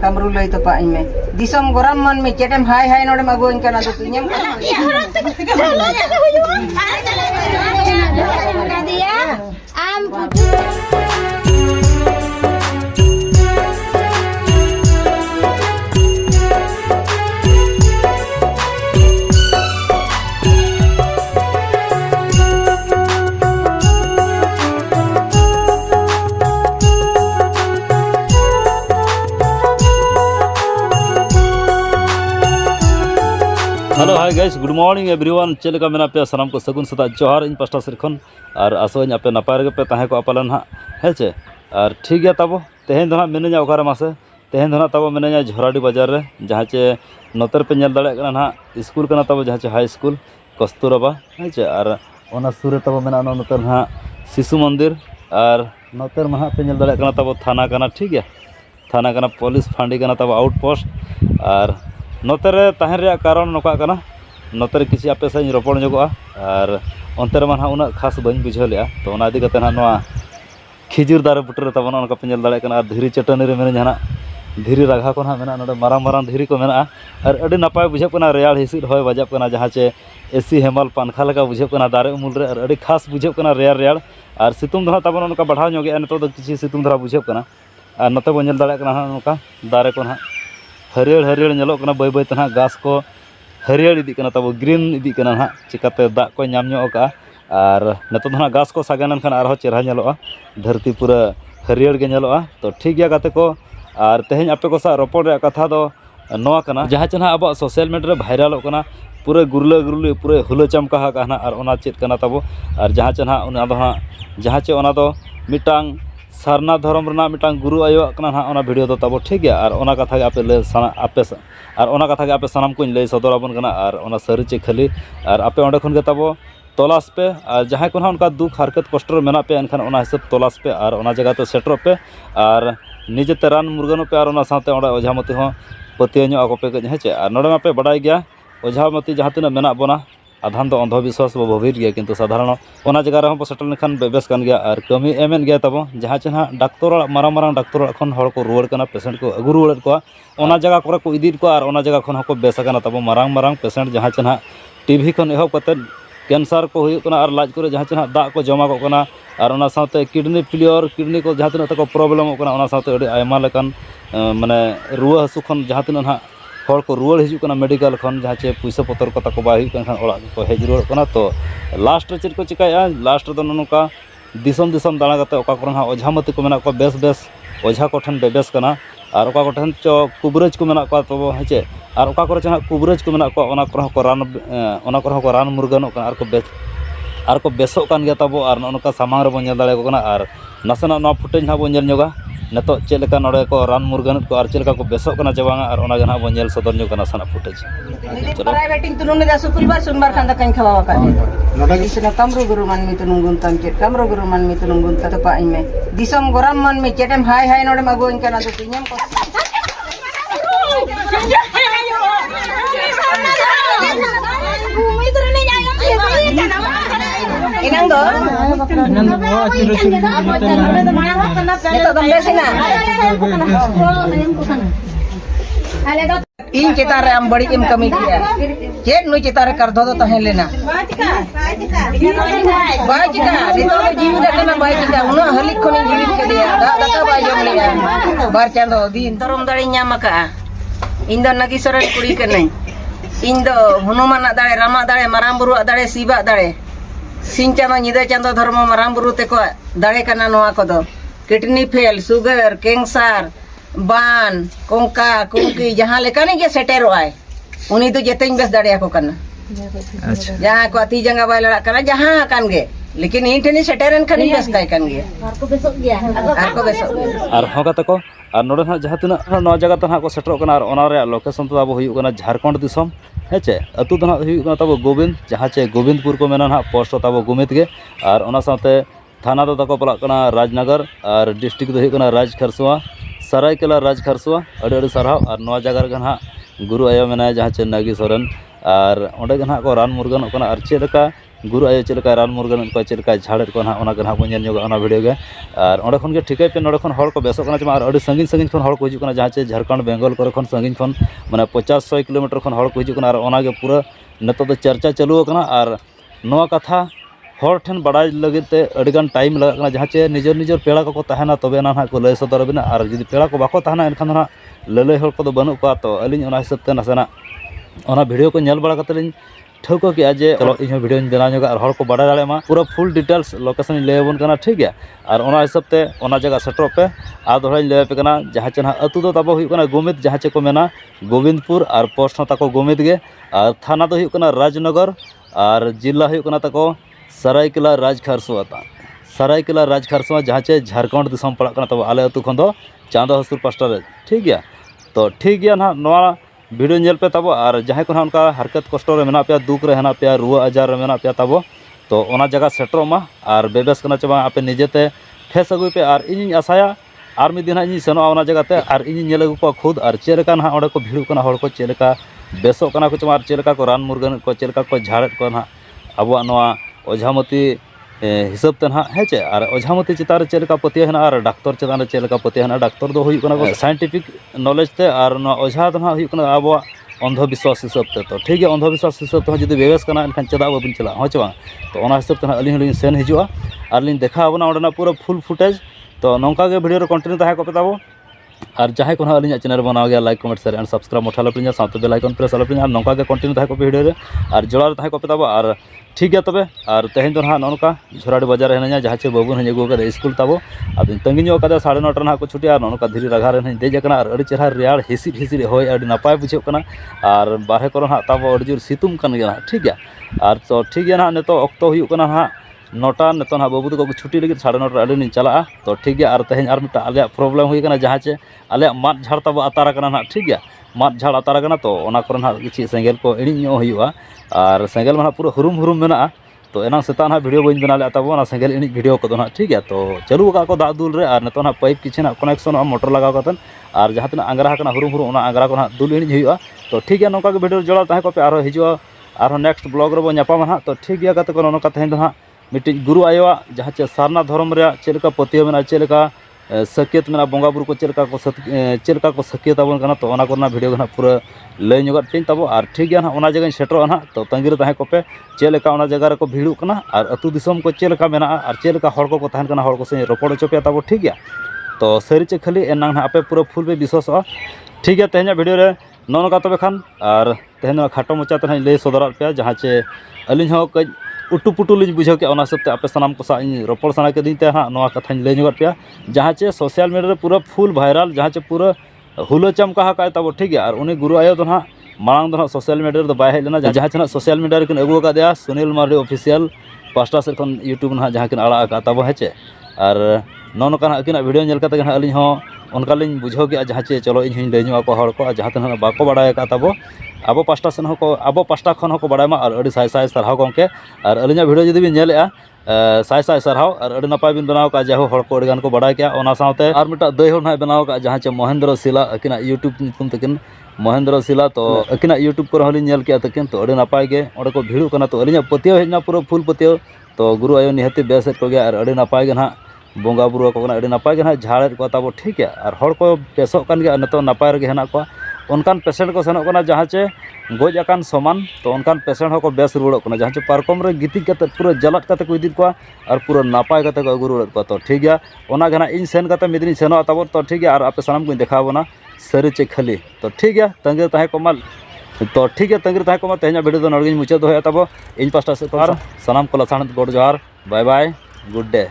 Kamru lay to pa ime. Disom goram man me chetem hai hai node mago inka na to tinyam. Hello hi guys good morning everyone चेलका मेना पे सानाम को सगुन सदा जोहार इन pasta सेरखन और आसोइन आपे नपाय रे पे ताहे को पालन हा हेचे और ठीक गया तबो तेहेन दना मेनेजा ओकारे मासे तेहेन दना तबो मेनेजा झोराडी बाजार रे जहाँ चे नोतर पे नेल दाड़े कना ना स्कूल कना तबो जहाँ चे हाई स्कूल कस्तूरबा हेचे और ओना सुरे तबो मेना नोतर हा शिशु मंदिर और नोतर महा पे नेल दाड़े कना तबो थाना कना ठीक गया थाना कना पुलिस फांडी कना तबो आउटपोस्ट और नोतरे तहन रे कारण नोका कना नोतरे किसी आपे से रोपण जोगोआ और अंतर मान हा उना खास बन बुझे लिया तो ओना इदी कते ना नोआ खिजुर दारे बुटरे तबन ओनका पे नेल दाड़े कना धीरी चटनी रे मेने जाना धीरी राघा को ना मेना नोडे मारांग मारांग धीरी को मेना और अडी नपाय बुझे कना रेयाल हिसिद होय बजाब कना जहाँ चे एसी हेमल पानखा लगा बुझे कना दारे उमुल रे और अडी खास बुझे कना रेयाल रेयाल और सितुंग दहा तबन ओनका बढ़ाव जोगे नितो दो किसी सितुंग धरा बुझे कना और नते बो नेल दाड़े कना नोका दारे को ना हरियर हरियर नेलोग कना बै बै तना घास को हरियर इदी कना तब ग्रीन इदी कना ना चिकाते दा को नाम ᱧᱚᱜ का और नतो दना घास को सागानन खान आरो चेहरा नेलोआ धरती पूरा हरियर गे नेलोआ तो ठीक गया गाते को और तेहेन आपे को सा रोपण रे कथा दो नोआ कना जहाँ चना अब सोशल मीडिया रे भाइरल कना पूरा गुरला गुरली पूरा हुलो चमका कना और ओना चेत कना तब और जहाँ चना ओना दो जहाँ चे ओना दो मिटांग सारना धर्म रना मिटांग गुरु आयो कना ना ओना वीडियो दो तब ठीक है और ओना कथा आपे ले आपे और ओना कथा आपे सानाम को लय सदराबन कना और ओना सरी चे खाली और आपे ओंडे खन के तब तलाश पे और जहाँ को उनका दुख हरकत कष्ट मेना पे एनखान ओना हिसाब तलाश पे और ओना जगह तो सेटर पे और निजेते रान मुर्गन पे और ओना साथे ओंडे ओझामती हो पतिया ᱧᱚᱜ ako पे हेचे और नोडे मापे बडाय गया ओझामती जहाँ तिना मेना बना आधान तो अंधविश्वास बो भविर गया किंतु साधारण ओना जगह रे सेटल लेखान बेबेस कान गया और कमी एमेन गया तब जहाँ चेना डाक्तर मारांग मारांग डाक्तर खन हड़ को रुआड़ कना पेशेंट को अगु रुआड़ को ओना जगह को इदीर को और ओना जगह खन हको बेस कना तब मारांग मारांग पेशेंट जहाँ चेना टीबी खन एहब कते कैंसर को हुई कना और लाज को जहाँ चेना दा को जमा को कना और ओना साथे किडनी फेलियर किडनी को जहाँ तिना तको प्रॉब्लम को ओना साथे अडी आयमा लेकान माने रुआ हसु खन जहाँ तिना ना हर को रुआड़ हिजुकना मेडिकल खन जहाँ चे पैसा पतर को तको बाई खान ओड़ा को हेज रुआड़ तो लास्ट रे चेद को चिकाया लास्ट रे नोका दिसम दिसम दाणा कते ओका कोरन ओझामती को मेना को बेस बेस ओझा को ठन बेबेस कना और ओका को ठन चो कुबरेज को मेना को तो हेचे और ओका को चना कुबरेज को मेना को ओना को रान मुर्गन और को बेस और को बेसो कान गया तबो और नोका सामांग रे बो नेल दाड़े को कना और नसना ना फुटेज ना बो नेल ᱧᱚᱜᱟ नतो चेलका नोडे को रान मुर्गन को और चेलका को बेसो कना जवांगा और ओना गना बो नेल सदर ᱧᱚᱜ कना सना फुटेज चलो प्राइवेटिंग तुनुन दा सुपरवाइजर सोमवार खान दा कहीं खवावा का नोडा किसना कमरो गुरु मन में तुनुंगुन तंके कमरो गुरु मन में तुनुंगुन त पा इमे दिसम गोराम मन में चेटम हाय हाय नोडे मागो इनका ना तो तिnyam को Inang do? Ito dong na. इन चिता रे हम बड़ी कमी किया चेत नु चिता रे कर दो तो तहे लेना बाय चिका नितो जीव देखना बाय चिका उना हलिक खनि जीवित के दिया दादा बाय जम लिया बार चांदो दिन तरम दाड़ी ᱧᱟᱢ का इन दो नगी सरन कुड़ी के नहीं इन दो हनुमान दाड़े रामा दाड़े माराम बुरु दाड़े शिवा दाड़े सिंह चांदो निदा चांदो धर्म माराम बुरु ते को दाड़े कना नोआ को दो किडनी फेल सुगर कैंसर बान कोंका कोंकी जहाँ लेकाने के सेटेरो आए उन्हीं तो जेतें बेस दाड़े को करना जहाँ को अति जंगा बाय लड़ा करना जहाँ कान गे लेकिन इन ठनी सेटेरन खनी बेस काय कान गे आर को बेसो और होगा तको और नोडे ना जहाँ तिना नौ जगह तना को सेटरो कना और ओना रे लोकेशन तो अब हुई कना झारखंड दिसम हेचे अतु दना हुई कना तब गोविंद जहाँ चे गोविंदपुर को मेना ना पोस्ट तब गोमित गे और ओना साथे थाना तो तको पला कना राजनगर और डिस्ट्रिक्ट तो हुई कना राज खरसुआ सरायकेला राज खरसुआ अड़ी साराव और नवा जगह रे ना गुरु आयो मेना जहाँ चे नागी सोरेन और ओंडे गना को रान मुर्गन और चेदका गुरु आयो चेलका रान मुरगान को चेलका झाड़ेद को ना ओना बन नेल जोगा ओना वीडियो गे और ओंडे खन गे ठिकै पे नोडे खन हड़ को बेसोग कना और अड़ी संगीन संगीन खन हड़ को हिजु कना जहाँ चे झारखंड बेंगल करे खन संगीन खन माने 50-100 किलोमीटर खन हड़ को हिजु कना और ओना गे पूरा नेतो दो चर्चा चालू कना और नोआ कथा हर ठेन बड़ाई लगते अड़ीगान टाइम लगा जहाँ चे निजर निजर पेड़ा को तहना तबे ना को लय सदर बिना और जुदी पेड़ा को बाको तहना एनखान ना ललय हर को बनू को तो अली हिसाब से नासेना वीडियो को नेल बड़ा कते ठौको कि जे चलो इन वीडियो बनागा और हर को बड़ा दाड़ेमा पूरा फुल डिटेल्स लोकेशन लैबन करना ठीक है और हिसाब से जगह सेटर पे आ दोहरा लैपे जहाँ चे ना अतु दो तब हुई गोमिद जहाँ चे को मेना गोविंदपुर और पोस्ट तको गोमिद गे और थाना दो हुई राजनगर और जिला हुई तको सरायकेला राजखारसुआ सरायकेला राजखारसुआ जहाँ चे झारखंड दिसम पड़ा तब आले अतु खन दो चांदो हसूर पास्टा रे ठीक है तो ठीक है ना नोआ वीडियो नेल पे तब और जहाँ को उनका हरकत कष्ट रे मेना पे दुख रे हेना पे रुआ आजार रे मेना पे तब तो ओना जगह सेटरमा और बेबेस कना चे आपे निजेते फेस अगुई पे और इन आशाया और मिद दिन इन सेनोआ ओना जगह ते और इन नेल अगु को खुद और चेलका ना ओंडे को भिड़ु कना हड़ को चेलका बेसोग कना को और चेलका को रान मुरगान को चेलका को झाड़ेद को ना अब नोआ ओझामती हिसाब ते ना हेचे और ओझामती चितार चेलका पतिया हेना और डाक्टर चितान चेलका पतिया हेना डाक्टर दो हुई कना साइंटिफिक नॉलेज ते और ओझा दो ना हुई कना अब अंधविश्वास हिसाब ते तो ठीक है अंधविश्वास हिसाब ते जुदी बेबेस कना एनखान चेदा बाबिन चला हाँ चे तो ओना हिसाब ते अली हलिन सेन हिजुआ और लिन देखा बना ओंडेना पूरा फुल फुटेज तो नौका गे वीडियो रे कंटिन्यू ताहे को पेताबो और जहाँ को अली चैनल बनाओ गया like comment share and subscribe मोठा लपलिंग साथ बेल आइकन प्रेस लपलिंग और नौका कंटिन्यू ताहे को वीडियो रे और जोड़ा ताहे को पेताबो और ठीक है तबे और तेहन दो ना नौका झोराडी बाजार हेना जहाँ चे बाबू हज अगू का स्कूल ताबो अब तंगी का 9:30 ना को छुट्टी और नौका धीरे रघा रे देजना और चेहरा रेयाड़ हिसिद हिसिद होय अड़ी नपाय बुझे और बाहे को ना ताबो जोर सितुम कन गया ठीक है और तो ठीक है ना नितो अक्तो हुई कना हाँ 9टा नितो ना बाबू तक छुट्टी लगे 9:30 अड़ी चला तो ठीक है और तेहन और मिटा आले प्रॉब्लम हुई कना जहाँ चे आले माद झाड़ तब अतार कना ना ठीक है माद झाड़ अतार कना तो ओना करे ना किछि सेंगेल को इड़ी हुआ और सेंगेल में पूरा हुरुम हुरुम मेना तो एना सेता ना वीडियो बन बना ले तब ना सेंगेल इणी वीडियो को ना ठीक है तो चालू को दाग दुल रे और नितो ना पाइप किछि ना कनेक्शन मोटर लगा कतन और जहाँ तना आंगरा कना हुरुम हुरुम ओना आंगरा को ना दुल इणी हुआ तो ठीक है नौका वीडियो जोड़ा ताहे को पे और हिजुआ और नेक्स्ट ब्लॉग रे बो न्यापामा ना तो ठीक गया कते को नौका तेहन दो हाँ मिट्टी गुरु आयोआ जहाँ चे सारना धर्म रे चेलका पतिया मेना चेलका सकेत मेना बंगा बुरु को चेलका को सकेत आबन कना तो ओना करना वीडियो ना पूरा लय जोगत पेन तब और ठीक गया ना ओना जगह सेटरो ना तो तंगी रे ताहे को पे चेलका ओना जगह रे को भिड़ु कना और अतु दिसम को चेलका मेना और चेलका हड़ को तहन कना हड़ को से रोपड़ चोपे तब ठीक गया तो सरी चे खाली एना ना आपे पूरा फुल पे विश्वास ठीक है तेहना वीडियो रे नौका तबे खान और तेहना खाटो मोचा ते लय सदर पे जहाँ चे अलिन हो कज उटू पुटू लिज बुझे के हिसाब से आपे सामान को सा रोपड़ सना के दिन हाँ नवा कथा लय जोगत पे जहाँ चे सोशल मीडिया पूरा फुल वायरल जहाँ चे पूरा हुलो चमका का तब ठीक है और उन्हें गुरु आयो तो हाँ मांग दो सोशल मीडिया बै हेना जहाँ चे सोशल मीडिया रे अगू का सुनील मार्डी ऑफिशियल पास्टा से यूट्यूब ना जहाँ किन आड़ा का तब हेचे और नौका अकिन वीडियो नेल करते अली उनका बुझाव गया जहाँ चे चलो इन लय को हड़ को जहाँ तना बाको बड़ा तब अब पास्टा से अब पास्टा खन को बड़ा और अड़ी साय साय सारहाव गमके और अलिया वीडियो जुदी भी नेलेआ साय साय सारहाव और अड़ी नपाय बिन बनाव का जाहो हड़ को अड़ीगान को बड़ा क्या ओना साथे और मिटा दई हड़ ना बनाव का जहाँ चे महेंद्र शिला अकिना यूट्यूब नितुम तकिन महेंद्र शिला तो अकिना यूट्यूब को हलिन नेल किया तकिन तो अड़ी नपाय गे ओंडे को भिड़ु कना तो अलिया पतियो हेजना पूरा फुल पतियो तो गुरु आयो निहति बेस को गया और अड़ी नपाय गे ना बंगा बुरु को अड़ी नपाय गे ना झाड़े को तब ठीक है और हड़ को बेसोग कन गया नितो नपाय रे हेना को उनकान पेशेंट को सेनोग कना जहाँ चे गोज आकान समान तो उनकान पेशेंट हो को बेस रुड़ो कना जहाँ चे पारकम रे गिति कते पूरा जलट कते को इदी को और पूरा नापाय कते को अगु रुड़ो को तो ठीक है ओना गना इन सेन कते मिदिन सेनो तब तो ठीक है और आपे सामान को देखाबोना सरी चे खाली तो ठीक है तंगे ताहे को माल तो ठीक है तंगे ताहे को मा तेहना वीडियो दो नड़गिन मुचाद होया तब इन पास्टा से सानाम को लसाण गोड जोहार बाय बाय गुड डे।